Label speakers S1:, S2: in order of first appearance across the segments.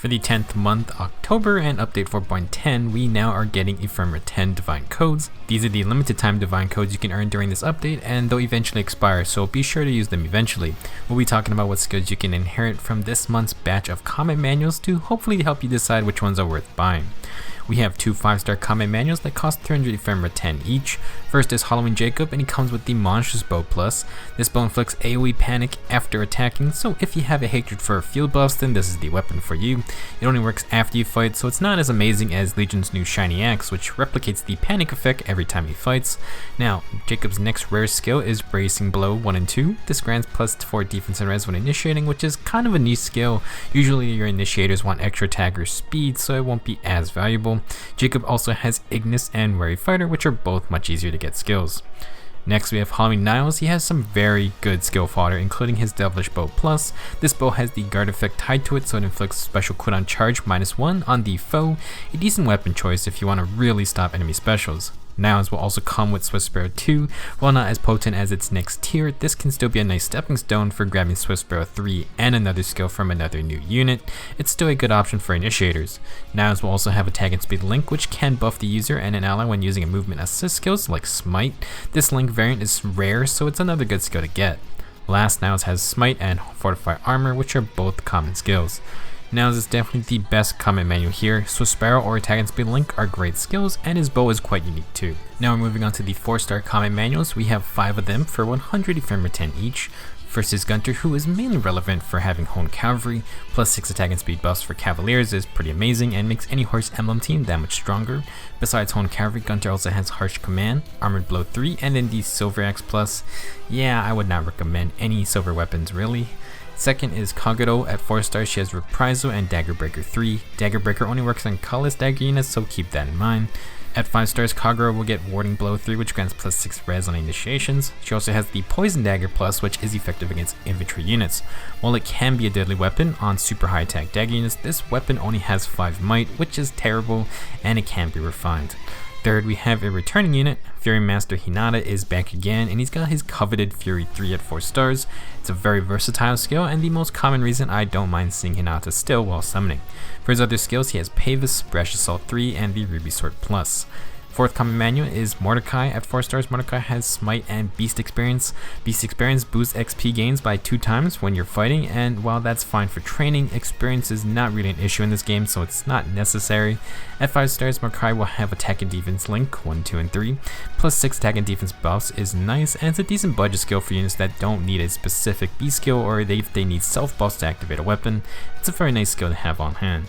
S1: For the 10th month, October, and update 4.10, we now are getting Ephemera 10 Divine Codes. These are the limited time Divine Codes you can earn during this update, and they'll eventually expire, so be sure to use them eventually. We'll be talking about what skills you can inherit from this month's batch of comment manuals to hopefully help you decide which ones are worth buying. We have two 5-star comment manuals that cost 300 Ephemera 10 each. First is Halloween Jacob, and he comes with the Monstrous Bow Plus. This bow inflicts AoE panic after attacking, so if you have a hatred for field buffs, then this is the weapon for you. It only works after you fight, so it's not as amazing as Legion's new shiny axe, which replicates the panic effect every time he fights. Now, Jacob's next rare skill is Bracing Blow 1 and 2. This grants plus 4 defense and res when initiating, which is kind of a niche skill. Usually your initiators want extra attack or speed, so it won't be as valuable. Jacob also has Ignis and Wary Fighter, which are both much easier to get skills. Next we have Halloween Niles. He has some very good skill fodder, including his Devilish Bow Plus. This bow has the guard effect tied to it, so it inflicts special cooldown charge -1 on the foe, a decent weapon choice if you want to really stop enemy specials. Niles will also come with Swift Sparrow 2. While not as potent as its next tier, this can still be a nice stepping stone for grabbing Swift Sparrow 3 and another skill from another new unit. It's still a good option for initiators. Niles will also have attack and speed link, which can buff the user and an ally when using a movement assist skills like Smite. This link variant is rare, so it's another good skill to get. Last, Niles has Smite and Fortify Armor, which are both common skills. Niles is definitely the best comment manual here. Swift Sparrow or Attack and Speed Link are great skills, and his bow is quite unique too. Now we're moving on to the 4-star comment manuals. We have 5 of them for 100 Ephemera 10 each. First is Gunter, who is mainly relevant for having Honed Cavalry. Plus 6 attack and speed buffs for Cavaliers is pretty amazing and makes any horse emblem team that much stronger. Besides Honed Cavalry, Gunter also has Harsh Command, Armored Blow 3, and then the Silver Axe Plus. Yeah, I would not recommend any silver weapons really. Second is Kagero. At 4 stars, she has Reprisal and Dagger Breaker 3. Dagger Breaker only works on colorless dagger units, so keep that in mind. At 5 stars, Kagero will get Warding Blow 3, which grants plus 6 res on initiations. She also has the Poison Dagger Plus, which is effective against infantry units. While it can be a deadly weapon on super high attack dagger units, this weapon only has 5 might, which is terrible, and it can be refined. Third, we have a returning unit. Fury Master Hinata is back again, and he's got his coveted Fury 3 at 4 stars. It's a very versatile skill, and the most common reason I don't mind seeing Hinata still while summoning. For his other skills, he has Pavis, Brash Assault 3, and the Ruby Sword Plus. Fourth common manual is Mordecai. At 4 stars, Mordecai has Smite and Beast Experience. Beast Experience boosts XP gains by 2 times when you're fighting, and while that's fine for training, experience is not really an issue in this game, so it's not necessary. At 5 stars, Mordecai will have Attack and Defense Link 1, 2, and 3. Plus 6 attack and defense buffs is nice, and it's a decent budget skill for units that don't need a specific beast skill, or if they need self buffs to activate a weapon. It's a very nice skill to have on hand.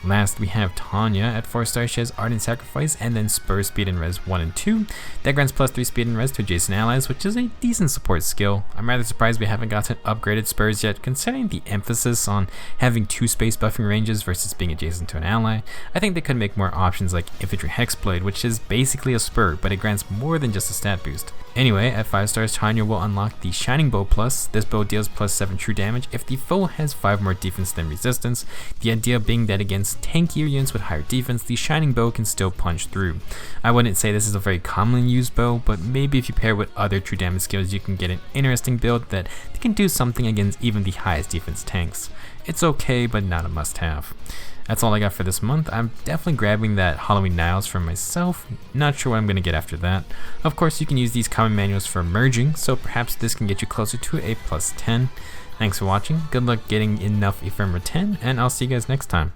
S1: Last, we have Tanya. At 4 stars, she has Ardent Sacrifice and then Spur Speed and Res 1 and 2. That grants plus 3 speed and res to adjacent allies, which is a decent support skill. I'm rather surprised we haven't gotten upgraded spurs yet, considering the emphasis on having 2 space buffing ranges versus being adjacent to an ally. I think they could make more options like Infantry Hexblade, which is basically a spur, but it grants more than just a stat boost. Anyway, at 5 stars, Tanya will unlock the Shining Bow Plus. This bow deals plus 7 true damage if the foe has 5 more defense than resistance. The idea being that against tankier units with higher defense, the Shining Bow can still punch through. I wouldn't say this is a very commonly used bow, but maybe if you pair with other true damage skills, you can get an interesting build that can do something against even the highest defense tanks. It's okay, but not a must-have. That's all I got for this month. I'm definitely grabbing that Halloween Niles for myself. Not sure what I'm going to get after that. Of course, you can use these common manuals for merging, so perhaps this can get you closer to a plus 10. Thanks for watching. Good luck getting enough Ephemera 10, and I'll see you guys next time.